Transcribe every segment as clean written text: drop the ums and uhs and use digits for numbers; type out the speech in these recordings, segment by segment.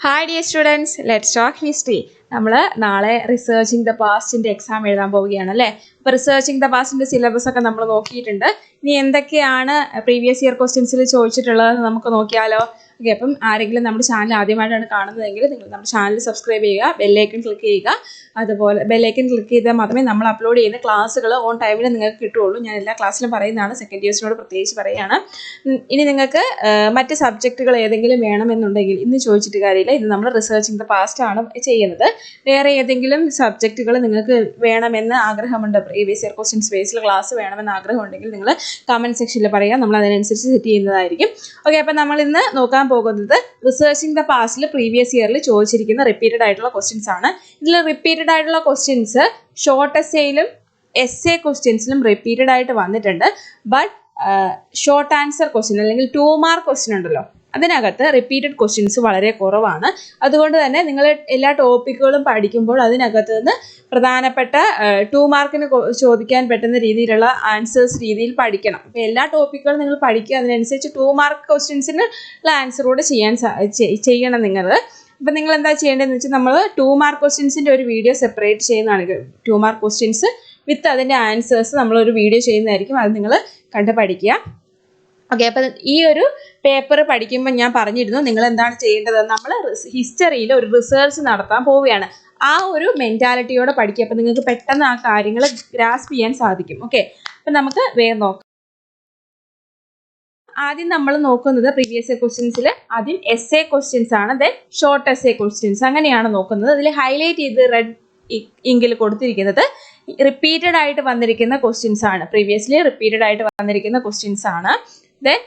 Hi dear students, let's talk history. നമ്മൾ നാളെ researching the പാസ്റ്റിൻ്റെ exam എഴുതാൻ പോവുകയാണ് അല്ലേ. അപ്പോൾ റിസർച്ചിങ് ദ പാസ്റ്റിൻ്റെ സിലബസ് ഒക്കെ നമ്മൾ നോക്കിയിട്ടുണ്ട്. ഇനി എന്തൊക്കെയാണ് പ്രീവിയസ് ഇയർ ക്വസ്റ്റ്യൻസിൽ ചോദിച്ചിട്ടുള്ളതെന്ന് നമുക്ക് നോക്കിയാലോ. ഓക്കെ, അപ്പം ആരെങ്കിലും നമ്മുടെ ചാനൽ ആദ്യമായിട്ടാണ് കാണുന്നതെങ്കിൽ നിങ്ങൾ നമ്മുടെ ചാനൽ സബ്സ്ക്രൈബ് ചെയ്യുക, ബെല്ലൈക്കൺ ക്ലിക്ക് ചെയ്യുക. അതുപോലെ ബെല്ലൈക്കൺ ക്ലിക്ക് ചെയ്താൽ മാത്രമേ നമ്മൾ അപ്ലോഡ് ചെയ്യുന്ന ക്ലാസ്സുകൾ ഓൺ ടൈമിൽ നിങ്ങൾക്ക് കിട്ടുകയുള്ളൂ. ഞാൻ എല്ലാ ക്ലാസ്സിലും പറയുന്നതാണ്, സെക്കൻഡ് ഇയേഴ്സിനോട് പ്രത്യേകിച്ച് പറയുകയാണ്. ഇനി നിങ്ങൾക്ക് മറ്റ് സബ്ജക്റ്റുകൾ ഏതെങ്കിലും വേണമെന്നുണ്ടെങ്കിൽ ഇന്ന് ചോദിച്ചിട്ട് കാര്യമില്ല. ഇത് നമ്മൾ റിസർച്ചിങ് ദ പാസ്റ്റ് ആണ് ചെയ്യുന്നത്. വേറെ ഏതെങ്കിലും സബ്ജക്റ്റുകൾ നിങ്ങൾക്ക് വേണമെന്ന് ആഗ്രഹമുണ്ട്, പ്രീവിയസ് ഇയർ ക്വസ്റ്റ്യൻസ് ബേസിൽ ക്ലാസ് വേണമെന്ന് ആഗ്രഹമുണ്ടെങ്കിൽ നിങ്ങൾ കമൻറ്റ് സെക്ഷനിൽ പറയുക, നമ്മൾ അതിനനുസരിച്ച് സെറ്റ് ചെയ്യുന്നതായിരിക്കും. ഓക്കെ, അപ്പം നമ്മൾ ഇന്ന് നോക്കാൻ പോകുന്നത് റിസർച്ചിങ് ദ പാസ്റ്റിൽ പ്രീവിയസ് ഇയറിൽ ചോദിച്ചിരിക്കുന്ന റിപ്പീറ്റഡ് ആയിട്ടുള്ള ക്വസ്റ്റ്യൻസ് ആണ്. ഇതിൽ റിപ്പീറ്റഡ് ആയിട്ടുള്ള ക്വസ്റ്റ്യൻസ് ഷോർട്ട് എസ്സേയിലും എസ്സേ ക്വസ്റ്റ്യൻസിലും റിപ്പീറ്റഡ് ആയിട്ട് വന്നിട്ടുണ്ട്. ബട്ട് ഷോർട്ട് ആൻസർ ക്വസ്റ്റ്യൻ അല്ലെങ്കിൽ 2 മാർക്ക് ക്വസ്റ്റ്യൻ ഉണ്ടല്ലോ, അതിനകത്ത് റിപ്പീറ്റഡ് ക്വസ്റ്റ്യൻസ് വളരെ കുറവാണ്. അതുകൊണ്ട് തന്നെ നിങ്ങൾ എല്ലാ ടോപ്പിക്കുകളും പഠിക്കുമ്പോൾ അതിനകത്ത് നിന്ന് പ്രധാനപ്പെട്ട 2 മാർക്കിന് ചോദിക്കാൻ പറ്റുന്ന രീതിയിലുള്ള ആൻസേഴ്സ് രീതിയിൽ പഠിക്കണം. അപ്പോൾ എല്ലാ ടോപ്പിക്കുകളും നിങ്ങൾ പഠിക്കുക, അതിനനുസരിച്ച് 2 മാർക്ക് ക്വസ്റ്റ്യൻസിനുള്ള ആൻസർ കൂടെ ചെയ്യണം നിങ്ങൾ. അപ്പം നിങ്ങൾ എന്താ ചെയ്യേണ്ടതെന്ന് വെച്ചാൽ നമ്മൾ 2 മാർക്ക് ക്വസ്റ്റ്യൻസിൻ്റെ ഒരു വീഡിയോ സെപ്പറേറ്റ് ചെയ്യുന്നതാണ്. 2 മാർക്ക് ക്വസ്റ്റ്യൻസ് വിത്ത് അതിൻ്റെ ആൻസേഴ്സ് നമ്മളൊരു വീഡിയോ ചെയ്യുന്നതായിരിക്കും, അത് നിങ്ങൾ കണ്ട് പഠിക്കുക. ഓക്കെ, അപ്പം ഈ ഒരു പേപ്പർ പഠിക്കുമ്പോൾ ഞാൻ പറഞ്ഞിരുന്നു നിങ്ങൾ എന്താണ് ചെയ്യേണ്ടത്, നമ്മൾ ഹിസ്റ്ററിയിൽ ഒരു റിസർച്ച് നടത്താൻ പോവുകയാണ്. ആ ഒരു മെൻറ്റാലിറ്റിയോടെ പഠിക്കുക. അപ്പം നിങ്ങൾക്ക് പെട്ടെന്ന് ആ കാര്യങ്ങൾ ഗ്രാസ്പ് ചെയ്യാൻ സാധിക്കും. ഓക്കെ, അപ്പം നമുക്ക് വേഗം നോക്കാം. ആദ്യം നമ്മൾ നോക്കുന്നത് പ്രീവിയസ് ഇയർ ക്വസ്റ്റ്യൻസിൽ ആദ്യം എസ്സേ ക്വസ്റ്റ്യൻസ് ആണ്, ദെൻ ഷോർട്ട് എസ്സേ ക്വസ്റ്റ്യൻസ്, അങ്ങനെയാണ് നോക്കുന്നത്. അതിൽ ഹൈലൈറ്റ് ചെയ്ത് റെഡ് ഇങ്കിൽ കൊടുത്തിരിക്കുന്നത് റിപ്പീറ്റഡ് ആയിട്ട് വന്നിരിക്കുന്ന ക്വസ്റ്റ്യൻസ് ആണ്, പ്രീവിയസ്ലി റിപ്പീറ്റഡ് ആയിട്ട് വന്നിരിക്കുന്ന ക്വസ്റ്റ്യൻസ് ആണ്. ദെൻ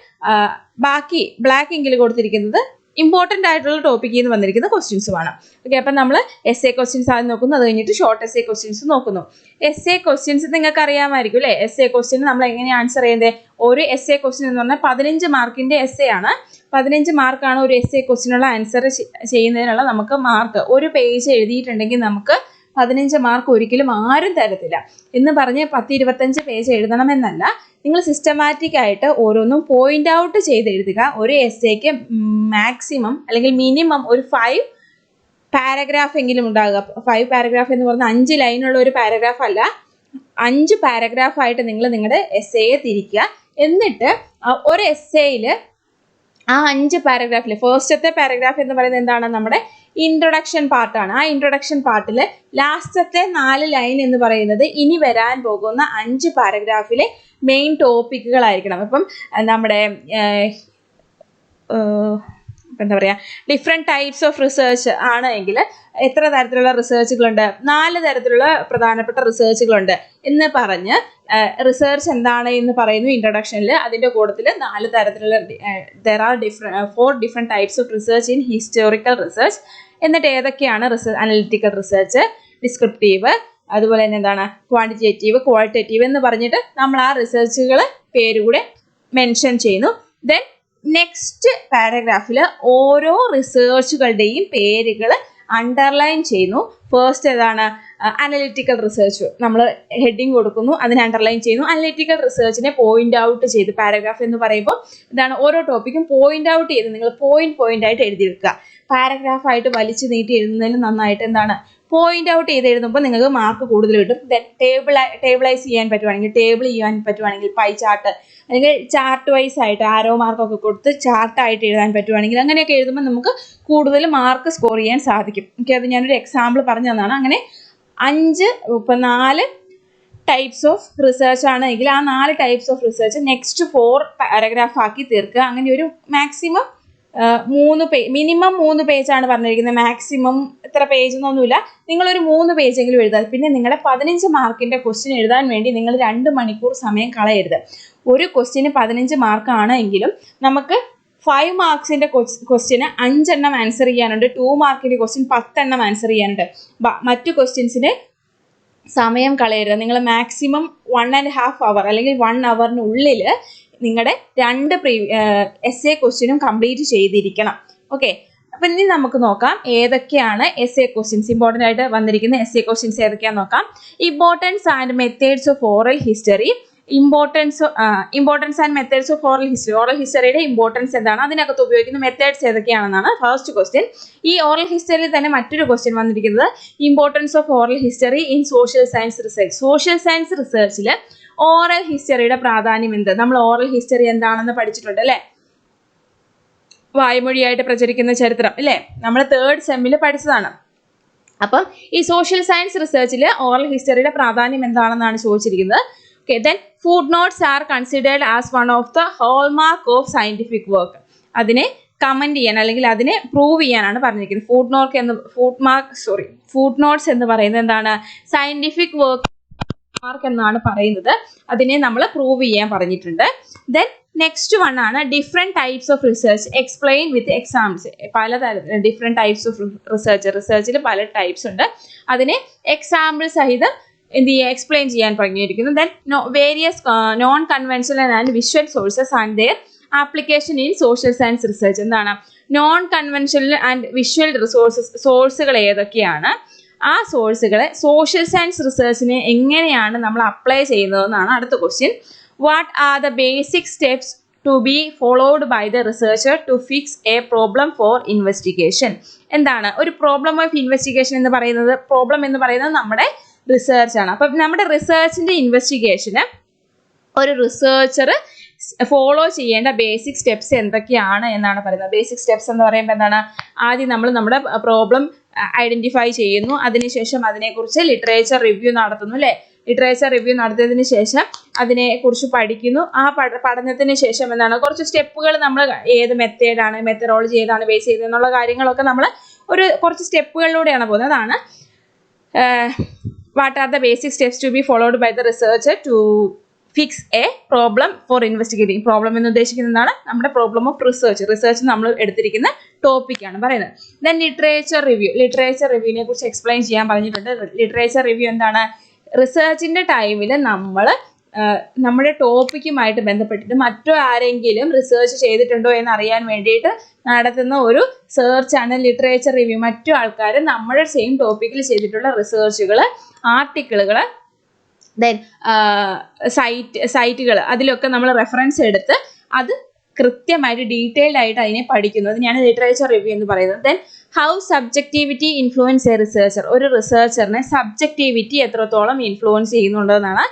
ബാക്കി ബ്ലാക്ക് ഇങ്കിൽ കൊടുത്തിരിക്കുന്നത് ഇമ്പോർട്ടൻ്റ് ആയിട്ടുള്ള ടോപ്പിക്കിൽ നിന്ന് വന്നിരിക്കുന്ന ക്വസ്റ്റ്യൻസുമാണ്. ഓക്കെ, അപ്പം നമ്മൾ എസ്സേ ക്വസ്റ്റ്യൻസ് ആദ്യം നോക്കുന്നു, അത് കഴിഞ്ഞിട്ട് ഷോർട്ട് എസ്സേ ക്വസ്റ്റ്യൻസ് നോക്കുന്നു. എസ്സേ ക്വസ്റ്റ്യൻസ് നിങ്ങൾക്ക് അറിയാമായിരിക്കും അല്ലേ. എസ്സേ ക്വസ്റ്റ്യൻ നമ്മൾ എങ്ങനെയാണ് ആൻസർ ചെയ്യുന്നത്? ഒരു എസ്സേ ക്വസ്റ്റ്യൻ എന്ന് പറഞ്ഞാൽ 15 മാർക്കിൻ്റെ എസ്സേ ആണ്. 15 മാർക്കാണ് ഒരു എസ്സേ ക്വസ്റ്റ്യനുള്ള ആൻസർ ചെയ്യുന്നതിനുള്ള നമുക്ക് മാർക്ക്. ഒരു പേജ് എഴുതിയിട്ടുണ്ടെങ്കിൽ നമുക്ക് 15 മാർക്ക് ഒരിക്കലും ആരും തരത്തില്ല എന്ന് പറഞ്ഞ് 10-25 പേജ് എഴുതണമെന്നല്ല. നിങ്ങൾ സിസ്റ്റമാറ്റിക് ആയിട്ട് ഓരോന്നും പോയിന്റ് ഔട്ട് ചെയ്ത് എഴുതുക. ഒരു എസ്സേക്ക് മാക്സിമം അല്ലെങ്കിൽ മിനിമം ഒരു 5 പാരഗ്രാഫ് എങ്കിലും ഉണ്ടാകുക. 5 പാരഗ്രാഫ് എന്ന് പറഞ്ഞാൽ 5 ലൈനുള്ള ഒരു പാരഗ്രാഫ് അല്ല, 5 പാരഗ്രാഫായിട്ട് നിങ്ങൾ നിങ്ങളുടെ എസ്സേയെ തിരിക്കുക. എന്നിട്ട് ഒരു എസ്സേയിൽ ആ 5 പാരഗ്രാഫിൽ ഫസ്റ്റത്തെ പാരഗ്രാഫ് എന്ന് പറയുന്നത് എന്താണ്? നമ്മുടെ ഇൻട്രൊഡക്ഷൻ പാർട്ടാണ്. ആ ഇൻട്രൊഡക്ഷൻ പാർട്ടിൽ ലാസ്റ്റത്തെ 4 ലൈൻ എന്ന് പറയുന്നത് ഇനി വരാൻ പോകുന്ന 5 പാരഗ്രാഫിലെ മെയിൻ ടോപ്പിക്കുകളായിരിക്കണം. അപ്പം നമ്മുടെ എന്താ പറയുക, ഡിഫറെൻറ്റ് ടൈപ്സ് ഓഫ് റിസർച്ച് ആണ് എങ്കിൽ എത്ര തരത്തിലുള്ള റിസർച്ചുകളുണ്ട്? 4 തരത്തിലുള്ള പ്രധാനപ്പെട്ട റിസർച്ചുകളുണ്ട് എന്ന് പറഞ്ഞ് റിസർച്ച് എന്താണ് എന്ന് പറയുന്നു ഇൻട്രൊഡക്ഷനിൽ. അതിൻ്റെ കൂട്ടത്തിൽ 4 തരത്തിലുള്ള there are 4 different types of research in historical research. എന്നിട്ട് ഏതൊക്കെയാണ് അനലിറ്റിക്കൽ റിസർച്ച്, ഡിസ്ക്രിപ്റ്റീവ്, അതുപോലെ തന്നെ എന്താണ് ക്വാണ്ടിറ്റേറ്റീവ്, ക്വാളിറ്റേറ്റീവ് എന്ന് പറഞ്ഞിട്ട് നമ്മൾ ആ റിസർച്ചുകൾ പേരുകൂടെ മെൻഷൻ ചെയ്യുന്നു. ദെൻ നെക്സ്റ്റ് പാരഗ്രാഫിൽ ഓരോ റിസർച്ചുകളുടെയും പേരുകൾ അണ്ടർലൈൻ ചെയ്യുന്നു. ഫസ്റ്റ് ഏതാണ്? Analytical research. നമ്മൾ ഹെഡിങ് കൊടുക്കുന്നു, അതിന് അണ്ടർലൈൻ ചെയ്യുന്നു. അനലിറ്റിക്കൽ റിസർച്ചിനെ പോയിന്റ് ഔട്ട് ചെയ്ത് പാരഗ്രാഫ് എന്ന് പറയുമ്പോൾ ഇതാണ് ഓരോ ടോപ്പിക്കും പോയിന്റ് ഔട്ട് ചെയ്ത് നിങ്ങൾ പോയിന്റ് ആയിട്ട് എഴുതിയെടുക്കുക. പാരഗ്രാഫായിട്ട് വലിച്ചു നീട്ടി എഴുതുന്നതിൽ നന്നായിട്ട് എന്താണ് പോയിന്റ് ഔട്ട് ചെയ്ത് എഴുതുമ്പോൾ നിങ്ങൾക്ക് മാർക്ക് കൂടുതൽ കിട്ടും. ദെൻ ടേബിളൈസ് ചെയ്യാൻ പറ്റുവാണെങ്കിൽ, ടേബിൾ ചെയ്യാൻ പറ്റുവാണെങ്കിൽ, പൈ ചാർട്ട് അല്ലെങ്കിൽ ചാർട്ട് വൈസ് ആയിട്ട് ആരോ മാർക്കൊക്കെ കൊടുത്ത് ചാർട്ടായിട്ട് എഴുതാൻ പറ്റുവാണെങ്കിൽ അങ്ങനെയൊക്കെ എഴുതുമ്പോൾ നമുക്ക് കൂടുതൽ മാർക്ക് സ്കോർ ചെയ്യാൻ സാധിക്കും. ഓക്കെ, അത് ഞാനൊരു എക്സാമ്പിൾ പറഞ്ഞു തന്നതാണ്. അങ്ങനെ 4 ടൈപ്സ് ഓഫ് റിസർച്ച് ആണ് എങ്കിൽ ആ 4 types of research next 4 paragraph ആക്കി തീർക്കുക. അങ്ങനെ ഒരു മാക്സിമം 3 പേജ്, മിനിമം 3 പേജാണ് പറഞ്ഞിരിക്കുന്നത്. മാക്സിമം ഇത്ര പേജ് എന്നൊന്നുമില്ല, നിങ്ങളൊരു 3 പേജെങ്കിലും എഴുതുക. പിന്നെ നിങ്ങളുടെ 15 മാർക്കിൻ്റെ ക്വസ്റ്റ്യൻ എഴുതാൻ വേണ്ടി നിങ്ങൾ 2 മണിക്കൂർ സമയം കളയരുത്. ഒരു ക്വസ്റ്റ്യന് 15 മാർക്കാണ് എങ്കിലും നമുക്ക് 5 മാർക്സിൻ്റെ ക്വസ്റ്റ്യന് 5 എണ്ണം ആൻസർ ചെയ്യാനുണ്ട്, 2 മാർക്കിൻ്റെ ക്വസ്റ്റ്യൻ 10 എണ്ണം ആൻസർ ചെയ്യാനുണ്ട്. മറ്റു ക്വസ്റ്റ്യൻസിന് സമയം കളയരുത്. നിങ്ങൾ മാക്സിമം 1.5 hour അല്ലെങ്കിൽ 1 hourനുള്ളിൽ നിങ്ങളുടെ 2 എസ്സേ ക്വസ്റ്റ്യനും കംപ്ലീറ്റ് ചെയ്തിരിക്കണം. ഓക്കെ, അപ്പം ഇനി നമുക്ക് നോക്കാം ഏതൊക്കെയാണ് എസ്സേ ക്വസ്റ്റ്യൻസ്, ഇമ്പോർട്ടൻ്റ് ആയിട്ട് വന്നിരിക്കുന്ന എസ്സേ ക്വസ്റ്റ്യൻസ് ഏതൊക്കെയാണെന്ന് നോക്കാം. Importance and methods of oral history, importance and methods of oral history. Oral ഹിസ്റ്ററിയുടെ ഇമ്പോർട്ടൻസ് എന്താണ്, അതിനകത്ത് ഉപയോഗിക്കുന്ന മെത്തേഡ്സ് ഏതൊക്കെയാണെന്നാണ് ഫസ്റ്റ് ക്വസ്റ്റ്യൻ. ഈ ഓറൽ ഹിസ്റ്ററിയിൽ തന്നെ മറ്റൊരു ക്വസ്റ്റ്യൻ വന്നിരിക്കുന്നത് importance of oral history in social science research. Social science റിസർച്ചിൽ ഓറൽ ഹിസ്റ്ററിയുടെ പ്രാധാന്യം എന്ത്? നമ്മൾ ഓറൽ ഹിസ്റ്ററി എന്താണെന്ന് പഠിച്ചിട്ടുണ്ട് അല്ലേ, വായ്മൊഴിയായിട്ട് പ്രചരിക്കുന്ന ചരിത്രം അല്ലേ, നമ്മൾ 3rd സെമ്മിൽ പഠിച്ചതാണ്. അപ്പം ഈ സോഷ്യൽ സയൻസ് റിസർച്ചിൽ ഓറൽ ഹിസ്റ്ററിയുടെ പ്രാധാന്യം എന്താണെന്നാണ് ചോദിച്ചിരിക്കുന്നത്. Okay, then food notes are considered as one of the hallmark of scientific work. അതിനെ കമന്റ് ചെയ്യാൻ അല്ലെങ്കിൽ അതിനെ പ്രൂവ് ചെയ്യാനാണ് പറഞ്ഞിരിക്കുന്നത്. ഫുഡ് നോട്ട്സ് എന്ന് പറയുന്നത് എന്താണ്? സയന്റിഫിക് വർക്ക് മാർക്ക് എന്നാണ് പറയുന്നത്. അതിനെ നമ്മൾ പ്രൂവ് ചെയ്യാൻ പറഞ്ഞിട്ടുണ്ട്. ദെൻ നെക്സ്റ്റ് വൺ ആണ് different types of research explain with examples. പലതരം ഡിഫറെൻറ്റ് ടൈപ്സ് ഓഫ് റിസർച്ചിൽ പല ടൈപ്സ് ഉണ്ട്. അതിനെ എക്സാമ്പിൾ സഹിതം എന്ത് ചെയ്യുക, എക്സ്പ്ലെയിൻ ചെയ്യാൻ പറഞ്ഞിരിക്കുന്നു. Then various non conventional and visual sources and their application in social science research. എന്താണ് നോൺ കൺവെൻഷണൽ ആൻഡ് വിഷ്വൽ സോഴ്സുകൾ ഏതൊക്കെയാണ്, ആ സോഴ്സുകളെ സോഷ്യൽ സയൻസ് റിസർച്ചിനെ എങ്ങനെയാണ് നമ്മൾ അപ്ലൈ ചെയ്യുന്നതെന്നാണ് അടുത്ത question. What are the basic steps to be followed by the researcher to fix a problem for investigation. എന്താണ് ഒരു പ്രോബ്ലം ഓഫ് ഇൻവെസ്റ്റിഗേഷൻ എന്ന് പറയുന്നത്? പ്രോബ്ലം എന്ന് പറയുന്നത് നമ്മുടെ റിസർച്ചാണ്. അപ്പം നമ്മുടെ റിസർച്ചിൻ്റെ ഇൻവെസ്റ്റിഗേഷന് ഒരു റിസർച്ചർ ഫോളോ ചെയ്യേണ്ട ബേസിക് സ്റ്റെപ്സ് എന്തൊക്കെയാണ് എന്നാണ് പറയുന്നത്. ബേസിക് സ്റ്റെപ്സ് എന്ന് പറയുമ്പോൾ എന്താണ്? ആദ്യം നമ്മൾ നമ്മുടെ പ്രോബ്ലം ഐഡന്റിഫൈ ചെയ്യുന്നു, അതിനുശേഷം അതിനെക്കുറിച്ച് ലിറ്ററേച്ചർ റിവ്യൂ നടത്തുന്നു അല്ലേ. ലിറ്ററേച്ചർ റിവ്യൂ നടത്തിയതിന് ശേഷം അതിനെക്കുറിച്ച് പഠിക്കുന്നു. ആ പഠനത്തിന് ശേഷം എന്താണ് കുറച്ച് സ്റ്റെപ്പുകൾ നമ്മൾ ഏത് മെത്തേഡാണ്, മെത്തഡോളജി ഏതാണ് ബേസ് ചെയ്തത് എന്നുള്ള കാര്യങ്ങളൊക്കെ നമ്മൾ കുറച്ച് സ്റ്റെപ്പുകളിലൂടെയാണ് പോകുന്നത്. അതാണ് what are the basic steps to be followed by the researcher to fix a problem for investigating. Problem എന്ന് ഉദ്ദേശിക്കുന്നതാണ് നമ്മുടെ പ്രോബ്ലം ഓഫ് റിസർച്ച് നമ്മൾ എടുത്തിരിക്കുന്ന ടോപ്പിക്കാണ് പറയുന്നത്. ദെൻ ലിറ്ററേച്ചർ റിവ്യൂവിനെ കുറിച്ച് എക്സ്പ്ലെയിൻ ചെയ്യാൻ പറഞ്ഞിട്ടുണ്ട്. ലിറ്ററേച്ചർ റിവ്യൂ എന്താണ്? റിസർച്ചിൻ്റെ ടൈമിൽ നമ്മൾ നമ്മുടെ ടോപ്പിക്കുമായിട്ട് ബന്ധപ്പെട്ടിട്ട് മറ്റോ ആരെങ്കിലും റിസർച്ച് ചെയ്തിട്ടുണ്ടോ എന്ന് അറിയാൻ വേണ്ടിയിട്ട് നടത്തുന്ന ഒരു സെർച്ചാണ് ലിറ്ററേച്ചർ റിവ്യൂ. മറ്റു ആൾക്കാർ നമ്മുടെ സെയിം ടോപ്പിക്കിൽ ചെയ്തിട്ടുള്ള റിസർച്ചുകൾ, ആർട്ടിക്കിളുകൾ, ദെൻ സൈറ്റുകൾ, അതിലൊക്കെ നമ്മൾ റെഫറൻസ് എടുത്ത് അത് കൃത്യമായിട്ട് ഡീറ്റെയിൽഡ് ആയിട്ട് അതിനെ പഠിക്കുന്നു. അതിനെയാണ് ലിറ്ററേച്ചർ റിവ്യൂ എന്ന് പറയുന്നത്. Then how subjectivity influence A researcher. ഒരു റിസർച്ചറിനെ സബ്ജക്റ്റിവിറ്റി എത്രത്തോളം ഇൻഫ്ലുവൻസ് ചെയ്യുന്നുണ്ടെന്നാണ്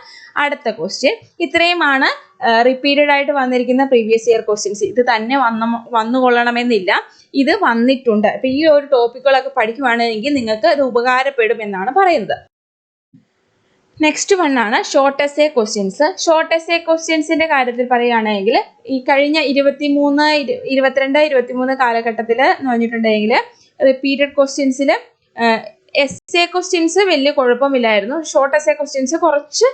അടുത്ത ക്വസ്റ്റ്യൻ. ഇത്രയുമാണ് റിപ്പീറ്റഡ് ആയിട്ട് വന്നിരിക്കുന്ന പ്രീവിയസ് ഇയർ ക്വസ്റ്റ്യൻസ്. ഇത് തന്നെ വന്നുകൊള്ളണമെന്നില്ല, ഇത് വന്നിട്ടുണ്ട്. അപ്പം ഈ ഒരു ടോപ്പിക്കുകളൊക്കെ പഠിക്കുകയാണെങ്കിൽ നിങ്ങൾക്ക് ഇത് ഉപകാരപ്പെടും എന്നാണ് പറയുന്നത്. നെക്സ്റ്റ് വൺ ആണ് short essay questions. Short essay ക്വസ്റ്റ്യൻസിന്റെ കാര്യത്തിൽ പറയുകയാണെങ്കിൽ ഈ കഴിഞ്ഞ 22-23 കാലഘട്ടത്തിൽ എന്ന് പറഞ്ഞിട്ടുണ്ടെങ്കിൽ റിപ്പീറ്റഡ് ക്വസ്റ്റ്യൻസിൽ എസ്സേ ക്വസ്റ്റ്യൻസ് വലിയ കുഴപ്പമില്ലായിരുന്നു. ഷോർട്ട് എസ്സേ ക്വസ്റ്റ്യൻസ് കുറച്ച്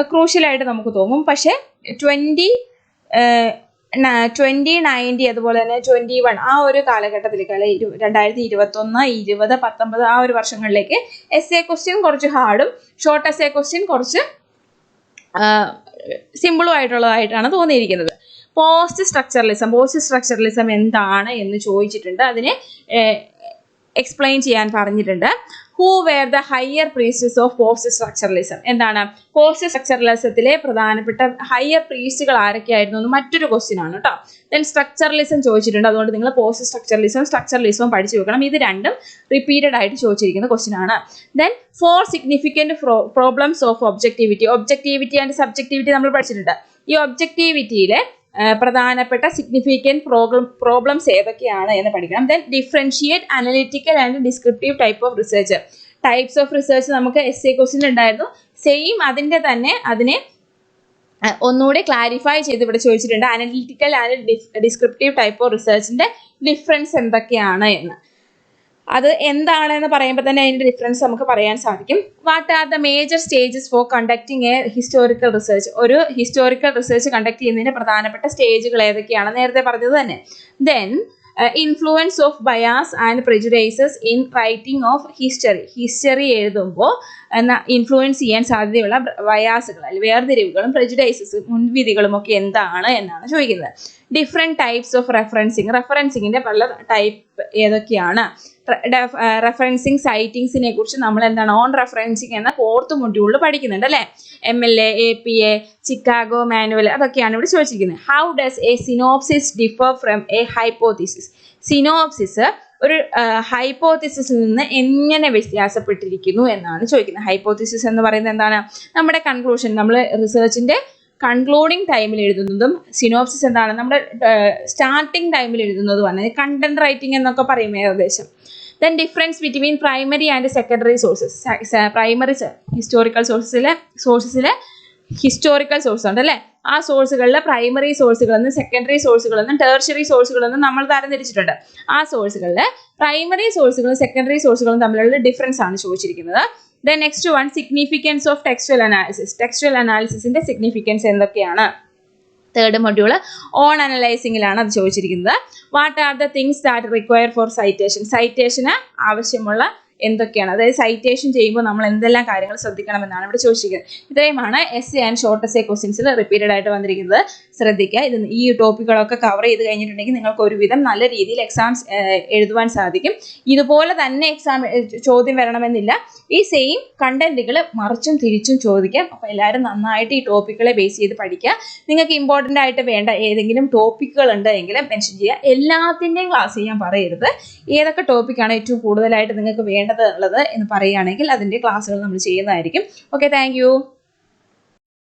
ക്രൂഷ്യലായിട്ട് നമുക്ക് തോന്നും. പക്ഷേ 2090 അതുപോലെ തന്നെ 21 ആ ഒരു കാലഘട്ടത്തിലേക്ക് അല്ലെ 2021, 20, 19 ആ ഒരു വർഷങ്ങളിലേക്ക് എസ്സേ ക്വസ്റ്റ്യൻ കുറച്ച് ഹാർഡും ഷോർട്ട് എസ്സേ ക്വസ്റ്റ്യൻ കുറച്ച് സിമ്പിളും ആയിട്ടുള്ളതായിട്ടാണ് തോന്നിയിരിക്കുന്നത്. പോസ്റ്റ് സ്ട്രക്ചറലിസം എന്താണ് എന്ന് ചോദിച്ചിട്ടുണ്ട്. അതിനെ എക്സ്പ്ലെയിൻ ചെയ്യാൻ പറഞ്ഞിട്ടുണ്ട്. Who where the higher priestess of post structuralism. എന്താണ് പോസ്റ്റ് സ്ട്രക്ചറലിസത്തിലെ പ്രധാനപ്പെട്ട ഹയർ പ്രീസ്റ്റുകൾ ആരൊക്കെയായിരുന്നു എന്ന് മറ്റൊരു ക്വസ്റ്റ്യൻ ആണ് കേട്ടോ. ദെൻ സ്ട്രക്ചറലിസം ചോദിച്ചിട്ടുണ്ട്. അതുകൊണ്ട് നിങ്ങൾ പോസ്റ്റ് സ്ട്രക്ചറലിസവും പഠിച്ചു വെക്കണം. ഇത് രണ്ടും റിപ്പീറ്റഡ് ആയിട്ട് ചോദിച്ചിരിക്കുന്ന ക്വസ്റ്റ്യൻ ആണ്. Then 4 significant problems of objectivity and subjectivity നമ്മൾ പഠിച്ചിട്ടുണ്ട്. ഈ ഒബ്ജക്റ്റിവിറ്റിയിലെ പ്രധാനപ്പെട്ട സിഗ്നിഫിക്കൻറ്റ് പ്രോബ്ലംസ് ഏതൊക്കെയാണ് എന്ന് പഠിക്കണം. Then differentiate analytical and descriptive type of research. Types of research നമുക്ക് എസ്സേ ക്വസ്റ്റ്യൻ ഉണ്ടായിരുന്നു. സെയിം അതിനെ ഒന്നുകൂടി ക്ലാരിഫൈ ചെയ്ത് ഇവിടെ ചോദിച്ചിട്ടുണ്ട്. Analytical and descriptive type of റിസർച്ചിന്റെ ഡിഫറൻസ് എന്തൊക്കെയാണ് എന്ന്. അത് എന്താണെന്ന് പറയുമ്പോൾ തന്നെ അതിൻ്റെ ഡിഫറൻസ് നമുക്ക് പറയാൻ സാധിക്കും. What are the major stages for conducting a historical research. ഒരു ഹിസ്റ്റോറിക്കൽ റിസർച്ച് കണ്ടക്ട് ചെയ്യുന്നതിന് പ്രധാനപ്പെട്ട സ്റ്റേജുകൾ ഏതൊക്കെയാണ് നേരത്തെ പറഞ്ഞത് തന്നെ. Then influence of bias and prejudices in writing of history എഴുതുമ്പോൾ ഇൻഫ്ലുവൻസ് ചെയ്യാൻ സാധ്യതയുള്ള ബയാസുകൾ അല്ലെങ്കിൽ വേർതിരിവുകളും പ്രെജുഡൈസസും മുൻവിധികളും ഒക്കെ എന്താണ് എന്നാണ് ചോദിക്കുന്നത്. ഡിഫറെൻറ്റ് ടൈപ്സ് ഓഫ് റെഫറൻസിങ്ങിൻ്റെ പല ടൈപ്പ് ഏതൊക്കെയാണ്? റെഫറൻസിങ് സൈറ്റിങ്സിനെ കുറിച്ച് നമ്മൾ എന്താണ് ഓൺ റെഫറൻസിങ് എന്ന 4th മൊഡ്യൂളിൽ പഠിക്കുന്നുണ്ട് അല്ലേ. MLA, APA, ചിക്കാഗോ മാനുവൽ അതൊക്കെയാണ് ഇവിടെ ചോദിച്ചിരിക്കുന്നത്. How does A synopsis differ from A hypothesis? Synopsis ഒരു ഹൈപ്പോത്തിസിസിൽ നിന്ന് എങ്ങനെ വ്യത്യാസപ്പെട്ടിരിക്കുന്നു എന്നാണ് ചോദിക്കുന്നത്. ഹൈപ്പോത്തിസിസ് എന്ന് പറയുന്നത് എന്താണ്? നമ്മുടെ കൺക്ലൂഷൻ, നമ്മൾ റിസർച്ചിൻ്റെ കൺക്ലൂഡിങ് ടൈമിൽ എഴുതുന്നതും സിനോപ്സിസ് എന്താണ് നമ്മുടെ സ്റ്റാർട്ടിങ് ടൈമിൽ എഴുതുന്നതുമാണ്. കണ്ടന്റ് റൈറ്റിംഗ് എന്നൊക്കെ പറയും ഏകദേശം. Then difference between primary and secondary sources. Primary historical സോഴ്സസിലെ ഹിസ്റ്റോറിക്കൽ സോഴ്സ് ഉണ്ട് അല്ലേ. ആ സോഴ്സുകളിലെ പ്രൈമറി സോഴ്സുകളെന്നും സെക്കൻഡറി സോഴ്സുകളെന്നും ടെർഷ്യറി സോഴ്സുകളെന്നും നമ്മൾ തരംതിരിച്ചിട്ടുണ്ട്. ആ സോഴ്സുകളിൽ പ്രൈമറി സോഴ്സുകളും സെക്കൻഡറി സോഴ്സുകളും തമ്മിലുള്ള ഡിഫറൻസ് ആണ് ചോദിച്ചിരിക്കുന്നത്. Then next one, significance of textual analysis. Textual അനാലിസിസിന്റെ സിഗ്നിഫിക്കൻസ് എന്തൊക്കെയാണ്? 3rd മൊഡ്യൂള് ഓൺ അനലൈസിങ്ങിലാണ് അത് ചോദിച്ചിരിക്കുന്നത്. What are the things that require for citation? സൈറ്റേഷന് ആവശ്യമുള്ള എന്തൊക്കെയാണ്? അതായത് സൈറ്റേഷൻ ചെയ്യുമ്പോൾ നമ്മൾ എന്തെല്ലാം കാര്യങ്ങൾ ശ്രദ്ധിക്കണമെന്നാണ് ഇവിടെ ചോദിച്ചിരിക്കുന്നത്. ഇത്രയുമാണ് എസ് ആൻഡ് ഷോർട്ട് എസ്സേ ക്വസ്റ്റ്യൻസിൽ റിപ്പീറ്റഡ് ആയിട്ട് വന്നിരിക്കുന്നത്. ശ്രദ്ധിക്കുക. ഈ ടോപ്പിക്കുകളൊക്കെ കവർ ചെയ്ത് കഴിഞ്ഞിട്ടുണ്ടെങ്കിൽ നിങ്ങൾക്ക് ഒരുവിധം നല്ല രീതിയിൽ എക്സാംസ് എഴുതുവാൻ സാധിക്കും. ഇതുപോലെ തന്നെ ചോദ്യം വരണമെന്നില്ല. ഈ സെയിം കണ്ടന്റുകൾ മറിച്ചും തിരിച്ചും ചോദിക്കാം. അപ്പോൾ എല്ലാവരും നന്നായിട്ട് ഈ ടോപ്പിക്കുകളെ ബേസ് ചെയ്ത് പഠിക്കുക. നിങ്ങൾക്ക് ഇമ്പോർട്ടൻ്റ് ആയിട്ട് വേണ്ട ഏതെങ്കിലും ടോപ്പിക്കുകൾ ഉണ്ടെങ്കിലും മെൻഷൻ ചെയ്യുക. എല്ലാത്തിൻ്റെയും ക്ലാസ് ചെയ്യാൻ പറയരുത്. ഏതൊക്കെ ടോപ്പിക്കാണ് ഏറ്റവും കൂടുതലായിട്ട് നിങ്ങൾക്ക് വേണ്ടത് ഉള്ളത് എന്ന് പറയുകയാണെങ്കിൽ അതിൻ്റെ ക്ലാസ്സുകൾ നമ്മൾ ചെയ്യുന്നതായിരിക്കും. Okay, thank you.